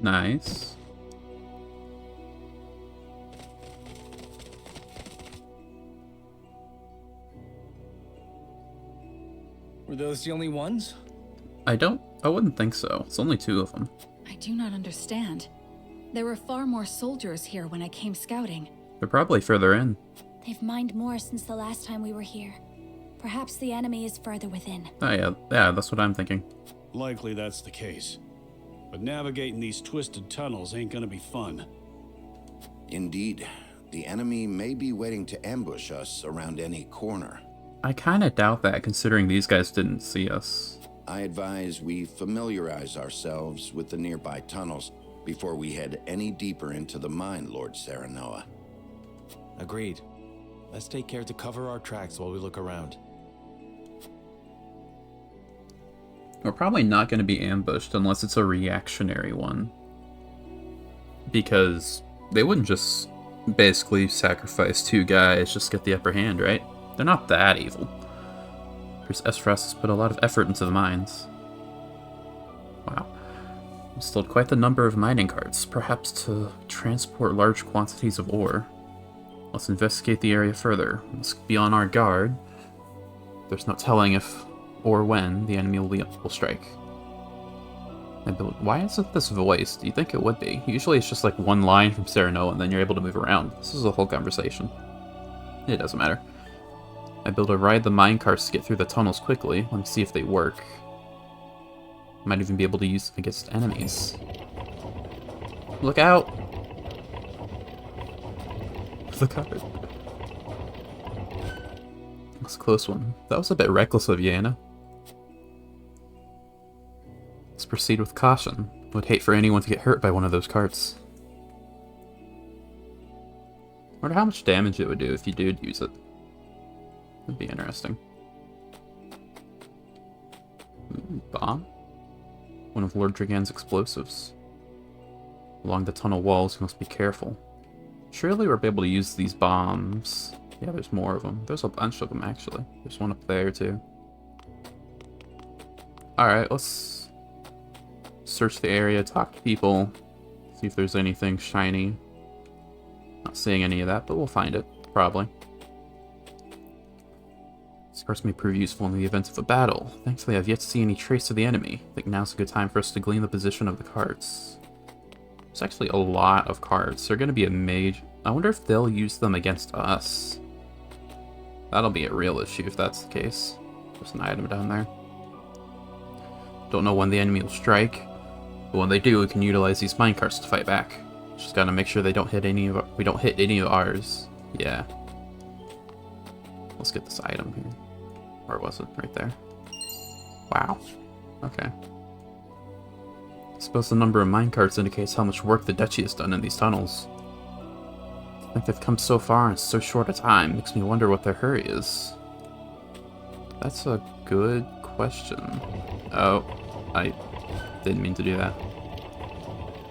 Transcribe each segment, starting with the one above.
Nice. Were those the only ones? I wouldn't think so. It's only 2 of them. I do not understand. There were far more soldiers here when I came scouting. They're probably further in. They've mined more since the last time we were here. Perhaps the enemy is further within. Oh yeah, that's what I'm thinking. Likely that's the case. But navigating these twisted tunnels ain't gonna be fun. Indeed. The enemy may be waiting to ambush us around any corner. I kinda doubt that, considering these guys didn't see us. I advise we familiarize ourselves with the nearby tunnels before we head any deeper into the mine, Lord Serenoa. Agreed. Let's take care to cover our tracks while we look around. We're probably not going to be ambushed unless it's a reactionary one. Because they wouldn't just basically sacrifice 2 guys just to get the upper hand, right? They're not that evil. Esfras has put a lot of effort into the mines. Wow. Installed quite the number of mining carts, perhaps to transport large quantities of ore. Let's investigate the area further. Let's be on our guard. There's no telling if or when the enemy will strike. Why isn't this voiced? Do you think it would be? Usually it's just like one line from Serenoa and then you're able to move around. This is a whole conversation. It doesn't matter. I build a ride the minecarts to get through the tunnels quickly. Let me see if they work. Might even be able to use them against enemies. Look out! Look out. That's a close one. That was a bit reckless of you, Anna. Let's proceed with caution. Would hate for anyone to get hurt by one of those carts. Wonder how much damage it would do if you did use it. That'd be interesting. Ooh, bomb? One of Lord Dragan's explosives. Along the tunnel walls, you must be careful. Surely we're able to use these bombs. Yeah, there's more of them. There's a bunch of them, actually. There's one up there, too. Alright, let's search the area, talk to people, see if there's anything shiny. Not seeing any of that, but we'll find it, probably. These carts may prove useful in the event of a battle. Thankfully, I've yet to see any trace of the enemy. I think now's a good time for us to glean the position of the carts. There's actually a lot of carts. They're going to be a major... I wonder if they'll use them against us. That'll be a real issue if that's the case. There's an item down there. Don't know when the enemy will strike, but when they do, we can utilize these minecarts to fight back. Just gotta make sure they don't hit any of we don't hit any of ours. Yeah. Let's get this item here. Where was it? Right there. Wow. Okay. I suppose the number of minecarts indicates how much work the Duchy has done in these tunnels. I think they've come so far in so short a time. Makes me wonder what their hurry is. That's a good question. Oh, I didn't mean to do that.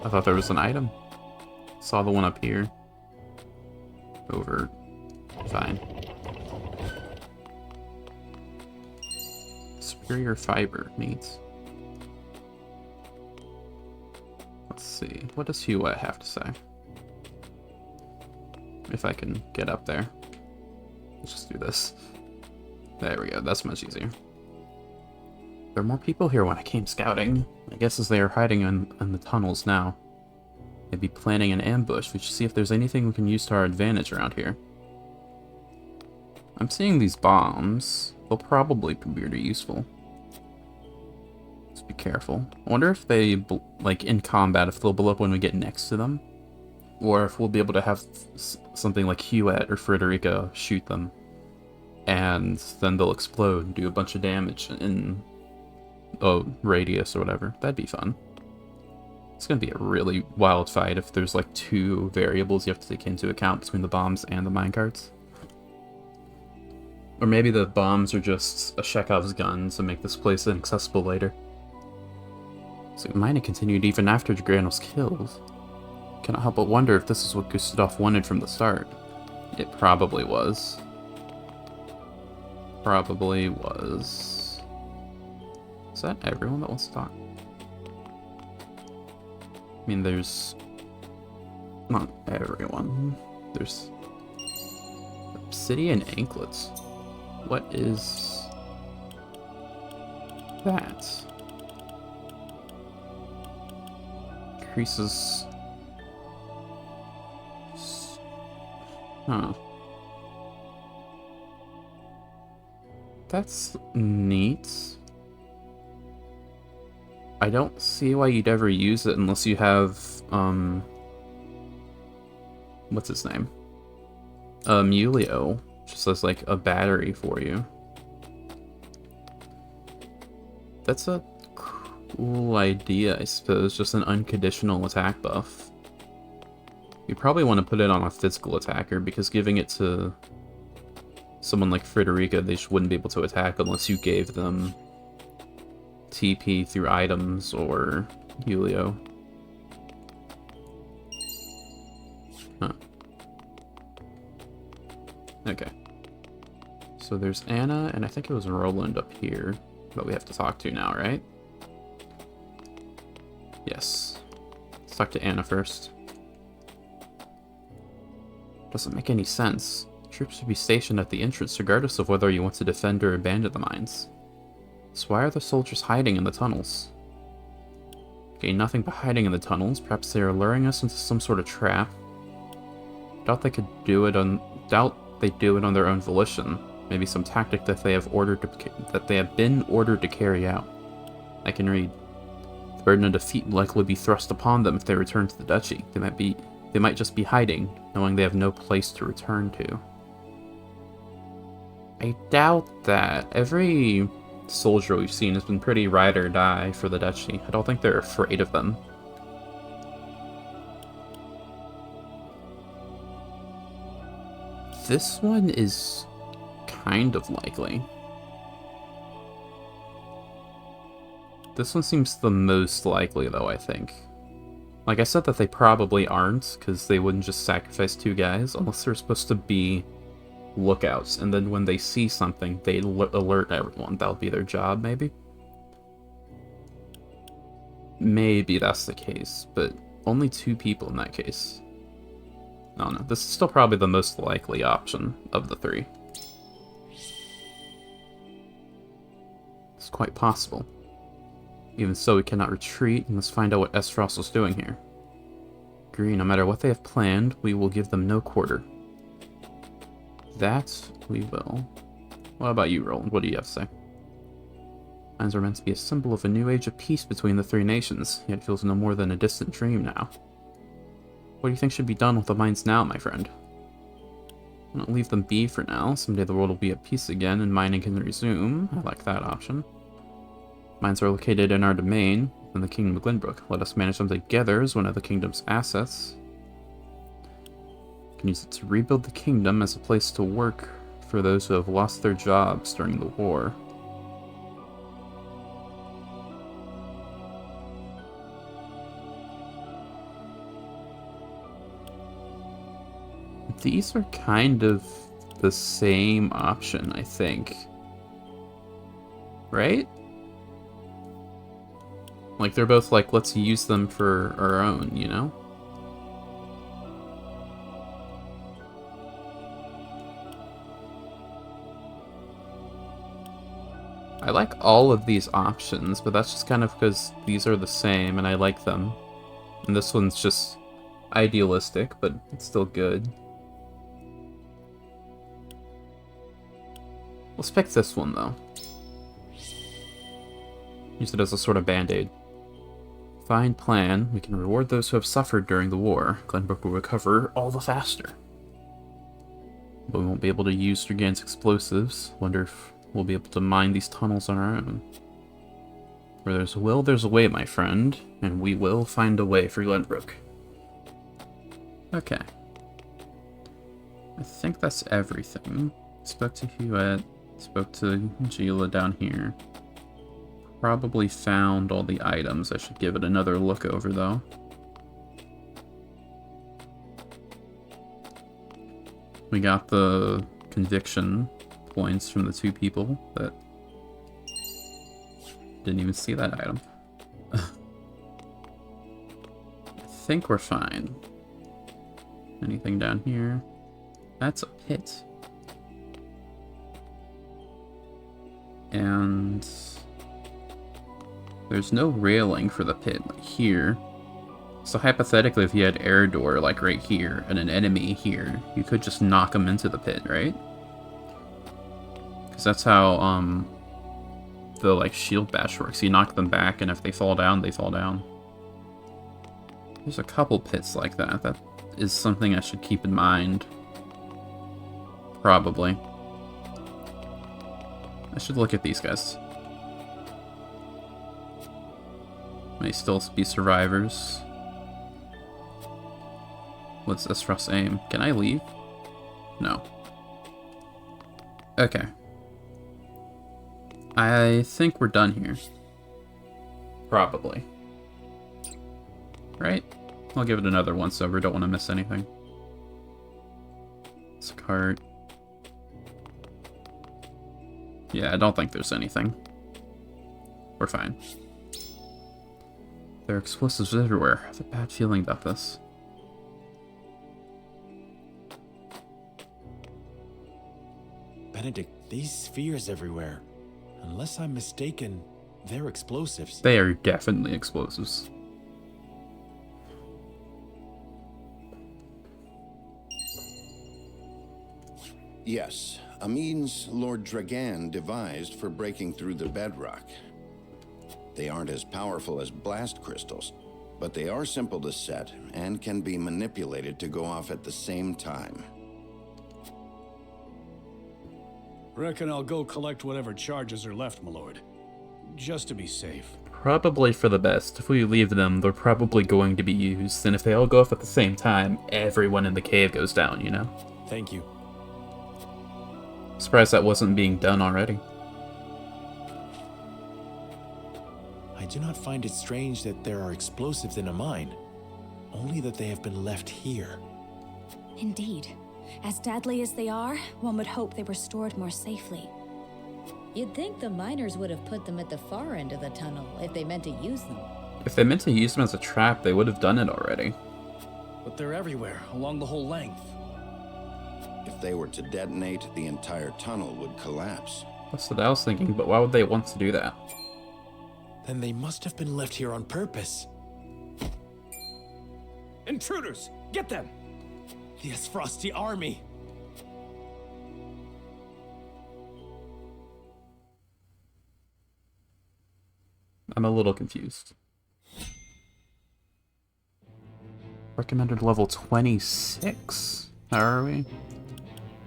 I thought there was an item. Saw the one up here. Over. Fine. Superior fiber needs. Let's see. What does Huet have to say? If I can get up there. Let's just do this. There we go. That's much easier. There are more people here when I came scouting. I guess as they are hiding in the tunnels now. They'd be planning an ambush. We should see if there's anything we can use to our advantage around here. I'm seeing these bombs. They'll probably be really useful. Let's be careful. I wonder if they, like in combat, if they'll blow up when we get next to them. Or if we'll be able to have something like Huet or Frederica shoot them. And then they'll explode and do a bunch of damage in a radius or whatever. That'd be fun. It's going to be a really wild fight if there's like 2 variables you have to take into account between the bombs and the minecarts. Or maybe the bombs are just a Chekhov's gun to make this place inaccessible later. So it might have continued even after Dragan was killed. Cannot help but wonder if this is what Gustave wanted from the start. It probably was. Probably was. Is that everyone that wants to talk? I mean, there's not everyone. There's obsidian anklets. What is that? Increases. Huh. That's neat. I don't see why you'd ever use it unless you have, what's his name? Mulio, just as like a battery for you. That's a cool idea, I suppose, just an unconditional attack buff. You probably want to put it on a physical attacker, because giving it to someone like Frederica, they just wouldn't be able to attack unless you gave them TP through items or Julio. Huh. Okay. So there's Anna, and I think it was Roland up here that we have to talk to now, right? Yes. Let's talk to Anna first. Doesn't make any sense. Troops should be stationed at the entrance regardless of whether you want to defend or abandon the mines. So why are the soldiers hiding in the tunnels? Gain nothing by hiding in the tunnels. Perhaps they are luring us into some sort of trap. Doubt they do it on their own volition. Maybe some tactic that they have been ordered to carry out. I can read. The burden of defeat will likely be thrust upon them if they return to the duchy. They might just be hiding, knowing they have no place to return to. I doubt that. Every soldier we've seen has been pretty ride or die for the duchy. I don't think they're afraid of them. This one is kind of likely. This one seems the most likely, though, I think. Like I said that they probably aren't, because they wouldn't just sacrifice 2 guys, unless they're supposed to be lookouts, and then when they see something, they alert everyone. That'll be their job, maybe? Maybe that's the case, but only 2 people in that case. I don't know. This is still probably the most likely option of the 3. It's quite possible. Even so, we cannot retreat and must find out what Esfros is doing here. Agree, no matter what they have planned, we will give them no quarter. That we will. What about you, Roland? What do you have to say? Mines are meant to be a symbol of a new age of peace between the 3 nations, yet it feels no more than a distant dream now. What do you think should be done with the mines now, my friend? Why not leave them be for now? Someday the world will be at peace again and mining can resume. I like that option. Mines are located in our domain, in the Kingdom of Glenbrook. Let us manage them together as one of the kingdom's assets. We can use it to rebuild the kingdom as a place to work for those who have lost their jobs during the war. These are kind of the same option, I think. Right? Like, they're both like, let's use them for our own, you know? I like all of these options, but that's just kind of because these are the same and I like them. And this one's just idealistic, but it's still good. Let's pick this one, though. Use it as a sort of band-aid. Fine plan. We can reward those who have suffered during the war. Glenbrook will recover all the faster. But we won't be able to use Dragant's explosives. Wonder if we'll be able to mine these tunnels on our own. Where there's a will, there's a way, my friend. And we will find a way for Glenbrook. Okay. I think that's everything. Spoke to Huet. Spoke to Gila down here. Probably found all the items. I should give it another look over, though. We got the conviction points from the 2 people that didn't even see that item. I think we're fine. Anything down here? That's a pit. And there's no railing for the pit like here. So hypothetically, if you had air door like right here and an enemy here, you could just knock them into the pit, right? Because that's how the like shield bash works. You knock them back, and if they fall down, they fall down. There's a couple pits like that. That is something I should keep in mind. Probably. I should look at these guys. May still be survivors. What's this for us aim? Can I leave? No. Okay. I think we're done here. Probably. Right? I'll give it another once over. Don't want to miss anything. It's a cart. Yeah, I don't think there's anything. We're fine. There are explosives everywhere. I have a bad feeling about this. Benedict, these spheres everywhere. Unless I'm mistaken, they're explosives. They are definitely explosives. Yes, a means Lord Dragan devised for breaking through the bedrock. They aren't as powerful as blast crystals, but they are simple to set and can be manipulated to go off at the same time. Reckon I'll go collect whatever charges are left, my lord. Just to be safe. Probably for the best. If we leave them, they're probably going to be used, and if they all go off at the same time, everyone in the cave goes down, you know? Thank you. Surprised that wasn't being done already. I do not find it strange that there are explosives in a mine. Only that they have been left here. Indeed. As deadly as they are, one would hope they were stored more safely. You'd think the miners would have put them at the far end of the tunnel if they meant to use them. If they meant to use them as a trap, they would have done it already. But they're everywhere, along the whole length. If they were to detonate, the entire tunnel would collapse. That's what I was thinking, but why would they want to do that? Then they must have been left here on purpose. Intruders! Get them! The Frosty army! I'm a little confused. Recommended level 26. How are we?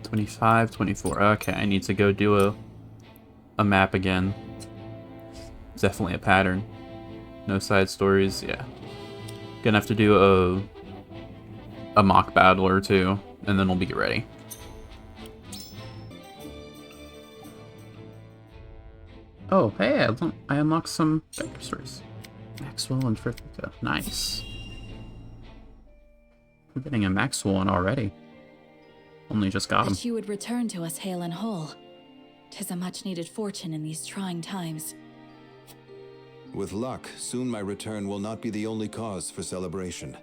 25, 24. Okay, I need to go do a map again. Definitely a pattern. No side stories, yeah. Gonna have to do a mock battle or two, and then we'll be ready. Oh, hey, I unlocked some character stories. Maxwell and Frithika. Nice. We're getting a Maxwell one already. Only just got him. That you would return to us hale and whole. 'Tis a much-needed fortune in these trying times. With luck, soon my return will not be the only cause for celebration.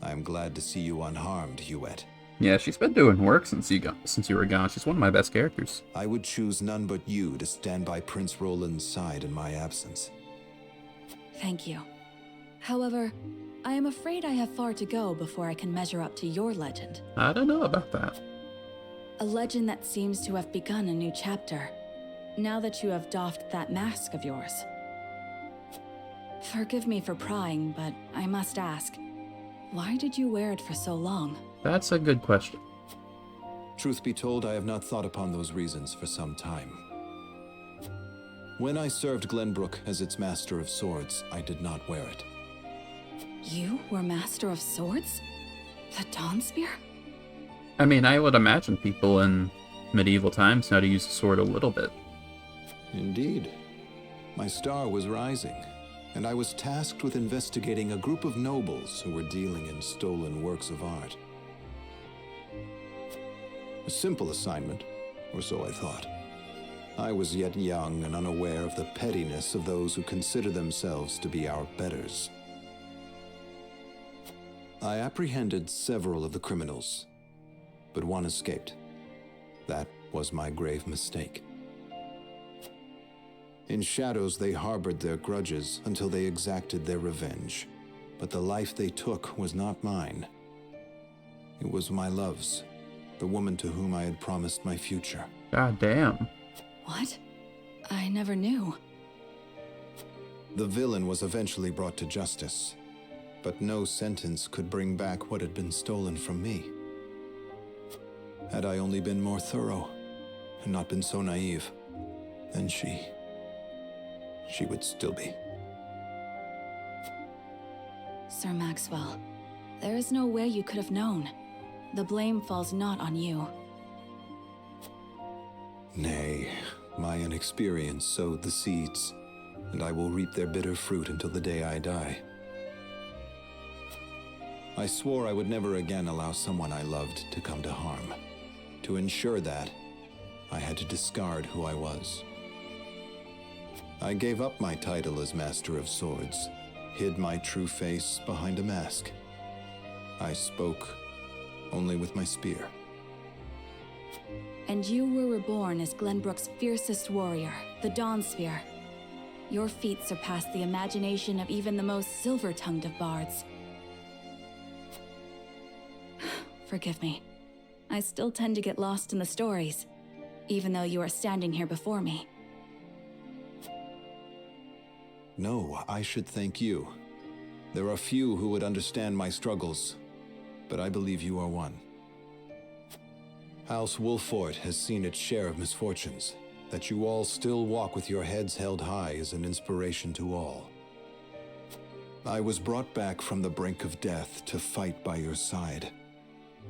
I am glad to see you unharmed, Huette. Yeah, she's been doing work since you were gone. She's one of my best characters. I would choose none but you to stand by Prince Roland's side in my absence. Thank you. However, I am afraid I have far to go before I can measure up to your legend. I don't know about that. A legend that seems to have begun a new chapter, now that you have doffed that mask of yours. Forgive me for prying, but I must ask, why did you wear it for so long? That's a good question. Truth be told, I have not thought upon those reasons for some time. When I served Glenbrook as its Master of Swords, I did not wear it. You were Master of Swords? The Dawnspear? I mean, I would imagine people in medieval times know how to use a sword a little bit. Indeed. My star was rising, and I was tasked with investigating a group of nobles who were dealing in stolen works of art. A simple assignment, or so I thought. I was yet young and unaware of the pettiness of those who consider themselves to be our betters. I apprehended several of the criminals, but one escaped. That was my grave mistake. In shadows, they harbored their grudges until they exacted their revenge. But the life they took was not mine. It was my love's, the woman to whom I had promised my future. God damn. What? I never knew. The villain was eventually brought to justice, but no sentence could bring back what had been stolen from me. Had I only been more thorough and not been so naive, then she would still be. Sir Maxwell, there is no way you could have known. The blame falls not on you. Nay, my inexperience sowed the seeds, and I will reap their bitter fruit until the day I die. I swore I would never again allow someone I loved to come to harm. To ensure that, I had to discard who I was. I gave up my title as Master of Swords, hid my true face behind a mask. I spoke only with my spear. And you were reborn as Glenbrook's fiercest warrior, the Dawn Spear. Your feat surpassed the imagination of even the most silver-tongued of bards. Forgive me. I still tend to get lost in the stories, even though you are standing here before me. No, I should thank you. There are few who would understand my struggles, but I believe you are one. House Wolfort has seen its share of misfortunes. That you all still walk with your heads held high is an inspiration to all. I was brought back from the brink of death to fight by your side,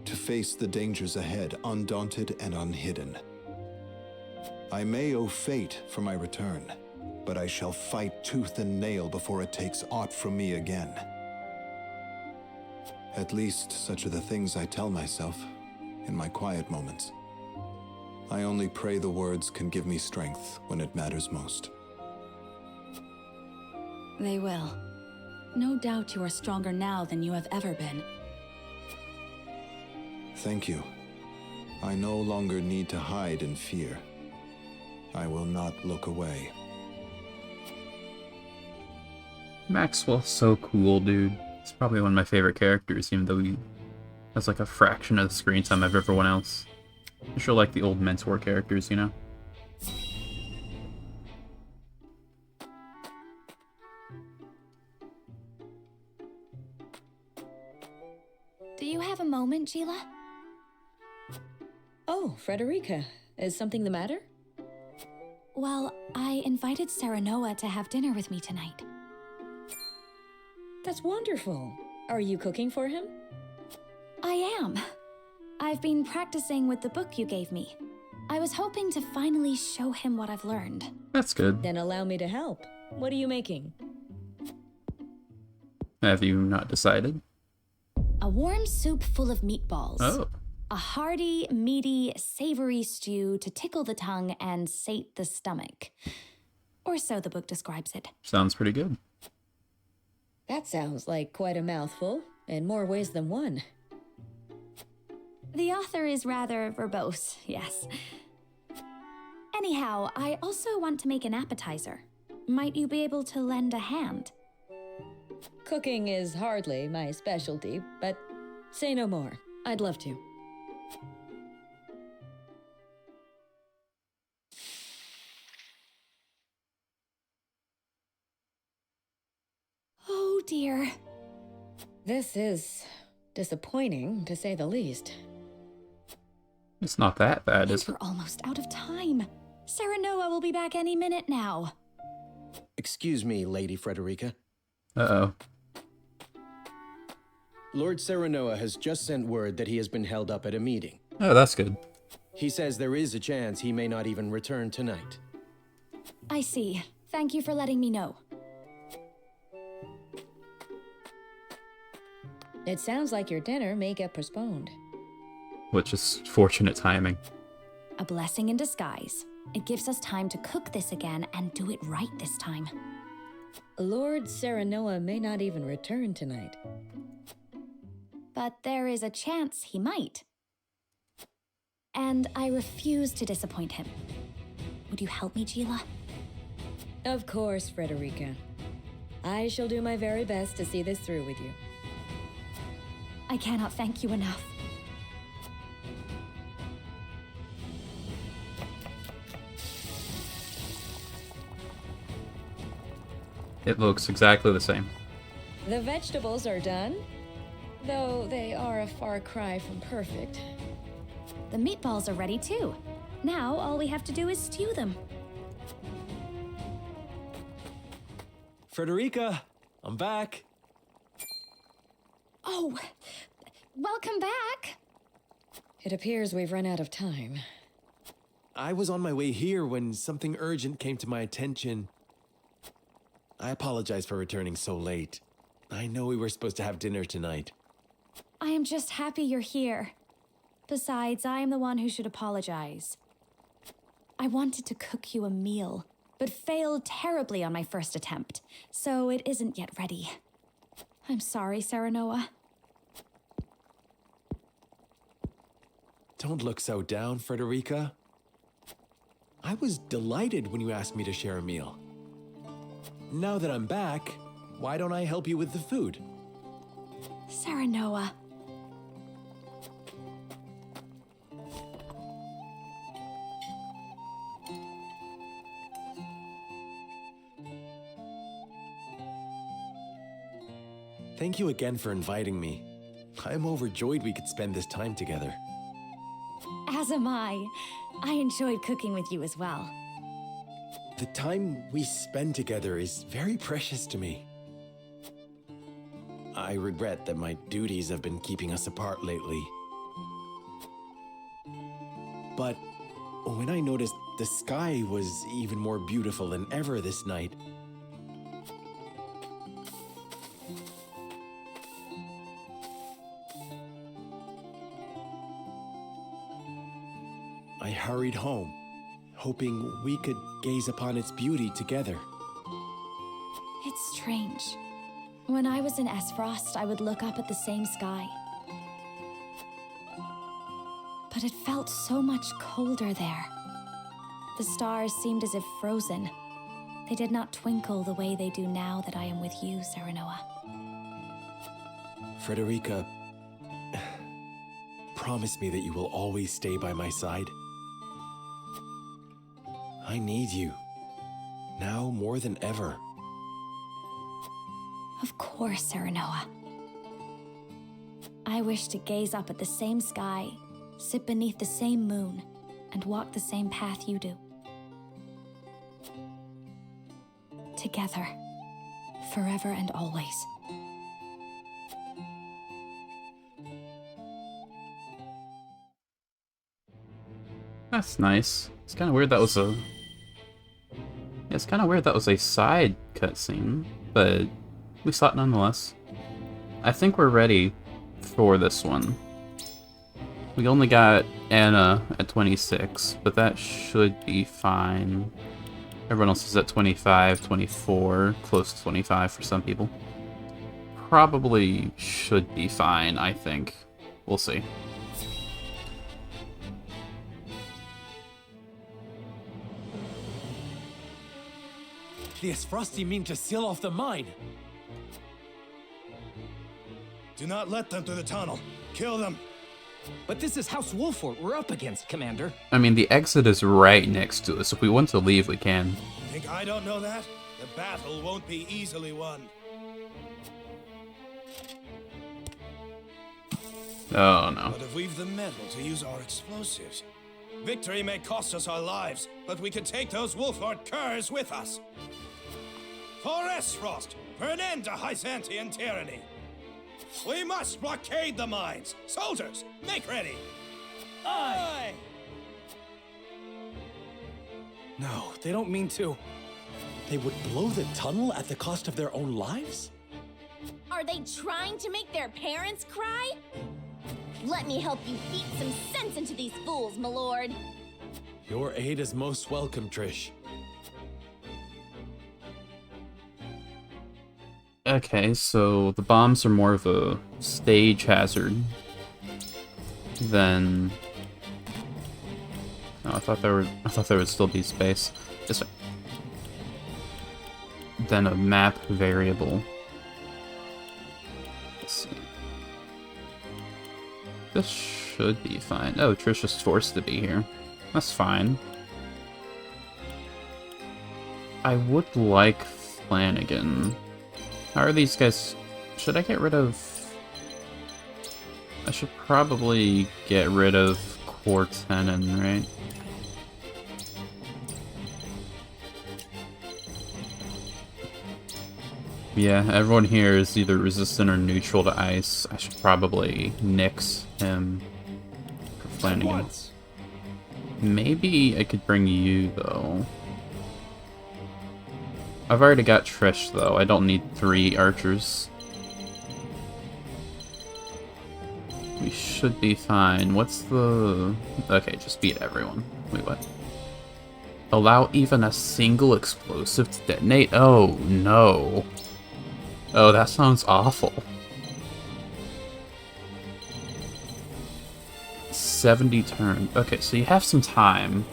to face the dangers ahead undaunted and unhidden. I may owe fate for my return, but I shall fight tooth and nail before it takes aught from me again. At least such are the things I tell myself in my quiet moments. I only pray the words can give me strength when it matters most. They will. No doubt you are stronger now than you have ever been. Thank you. I no longer need to hide in fear. I will not look away. Maxwell's so cool, dude. He's probably one of my favorite characters, even though he has like a fraction of the screen time of everyone else. I sure like the old Mentor characters, you know? Do you have a moment, Sheila? Oh, Frederica, is something the matter? Well, I invited Serenoa to have dinner with me tonight. That's wonderful. Are you cooking for him? I am. I've been practicing with the book you gave me. I was hoping to finally show him what I've learned. That's good. Then allow me to help. What are you making? Have you not decided? A warm soup full of meatballs. Oh. A hearty, meaty, savory stew to tickle the tongue and sate the stomach. Or so the book describes it. Sounds pretty good. That sounds like quite a mouthful, in more ways than one. The author is rather verbose, yes. Anyhow, I also want to make an appetizer. Might you be able to lend a hand? Cooking is hardly my specialty, but say no more. I'd love to. Oh dear. This is disappointing, to say the least. It's not that bad, And is it? we're almost out of time. Serenoa will be back any minute now. Excuse me, Lady Frederica. Uh-oh. Lord Serenoa has just sent word that he has been held up at a meeting. Oh, that's good. He says there is a chance he may not even return tonight. I see. Thank you for letting me know. It sounds like your dinner may get postponed. Which is fortunate timing. A blessing in disguise. It gives us time to cook this again and do it right this time. Lord Serenoa may not even return tonight. but there is a chance he might. And I refuse to disappoint him. Would you help me, Gila? Of course, Frederica. I shall do my very best to see this through with you. I cannot thank you enough. It looks exactly the same. The vegetables are done, though they are a far cry from perfect. The meatballs are ready too. Now all we have to do is stew them. Frederica, I'm back. Oh, welcome back. It appears we've run out of time. I was on my way here when something urgent came to my attention. I apologize for returning so late. I know we were supposed to have dinner tonight. I am just happy you're here. Besides, I am the one who should apologize. I wanted to cook you a meal, but failed terribly on my first attempt, so it isn't yet ready. I'm sorry, Serenoa. Don't look so down, Frederica. I was delighted when you asked me to share a meal. Now that I'm back, why don't I help you with the food? Serenoa. Thank you again for inviting me. I'm overjoyed we could spend this time together. As am I. I enjoyed cooking with you as well. The time we spend together is very precious to me. I regret that my duties have been keeping us apart lately. But when I noticed the sky was even more beautiful than ever this night, I hurried home, hoping we could gaze upon its beauty together. It's strange. When I was in Esfrost, I would look up at the same sky. But it felt so much colder there. The stars seemed as if frozen. They did not twinkle the way they do now that I am with you, Serenoa. Frederica, promise me that you will always stay by my side. I need you, now more than ever. Of course, Serenoa. I wish to gaze up at the same sky, sit beneath the same moon, and walk the same path you do. Together, forever and always. That's nice. It's kind of weird that was a... Yeah, it's kind of weird that was a side cutscene, but we saw it nonetheless. I think we're ready for this one. We only got Anna at 26, but that should be fine. Everyone else is at 25, 24, close to 25 for some people. Probably should be fine, I think. We'll see. The Esfrosti mean to seal off the mine. Do not let them through the tunnel. Kill them. But this is House Wolfort we're up against, Commander. I mean, the exit is right next to us. If we want to leave, we can. Think I don't know that? The battle won't be easily won. Oh, no. But if we've the metal to use our explosives, victory may cost us our lives, but we can take those Wolfort curs with us. For Esfrost, for an end to Hyzantian tyranny. We must blockade the mines. Soldiers, make ready. Aye! No, they don't mean to. They would blow the tunnel at the cost of their own lives? Are they trying to make their parents cry? Let me help you beat some sense into these fools, my lord. Your aid is most welcome, Trish. Okay, so the bombs are more of a stage hazard than... Oh, I thought there would still be space. This way. Than a map variable. Let's see. This should be fine. Oh, Trisha's forced to be here. That's fine. I would like Flanagan. How are these guys? Should I get rid of... I should probably get rid of Quartenon, right? Yeah, everyone here is either resistant or neutral to ice. I should probably nix him for Flanagan. Maybe I could bring you, though. I've already got Trish, though. I don't need 3 archers. We should be fine. What's the... Okay, just beat everyone. Wait, what? Allow even a single explosive to detonate? Oh, no. Oh, that sounds awful. 70 turns. Okay, so you have some time.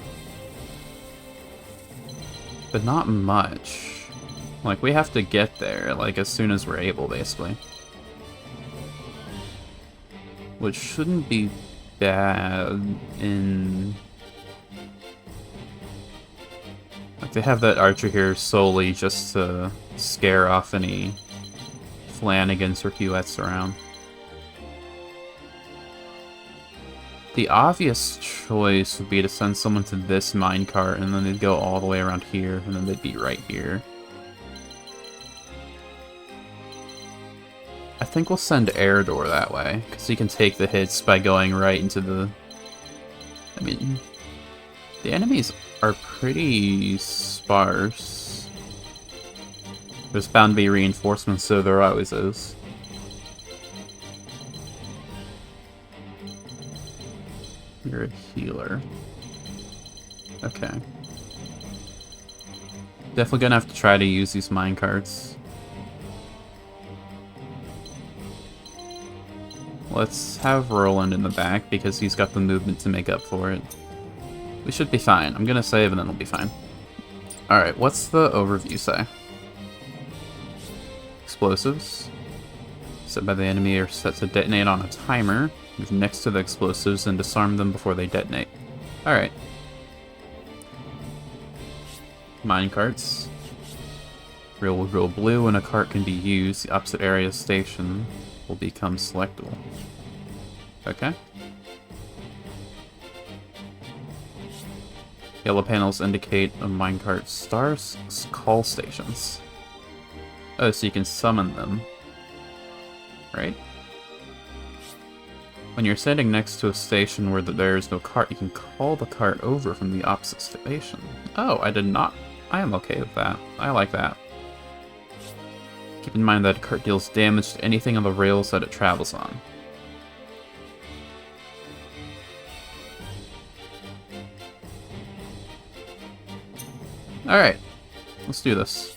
But not much. Like, we have to get there, like, as soon as we're able, basically. Which shouldn't be bad in... Like, they have that archer here solely just to scare off any Flanagans or Huettes around. The obvious choice would be to send someone to this minecart, and then they'd go all the way around here, and then they'd be right here. I think we'll send Eredor that way, because he can take the hits by going right into the... I mean, the enemies are pretty sparse. There's bound to be reinforcements, so there always is. You're a healer. Okay. Definitely gonna have to try to use these minecarts. Let's have Roland in the back because he's got the movement to make up for it. We should be fine. I'm gonna save and then we'll be fine. Alright, what's the overview say? Explosives. Set by the enemy are set to detonate on a timer. Move next to the explosives and disarm them before they detonate. Alright. Minecarts. Real will grow blue when a cart can be used. The opposite area station will become selectable. Okay. Yellow panels indicate a minecart stars call stations. Oh, so you can summon them. Right? When you're standing next to a station where there is no cart, you can call the cart over from the opposite station. Oh, I did not. I am okay with that. I like that. Keep in mind that a cart deals damage to anything on the rails that it travels on. Alright, let's do this.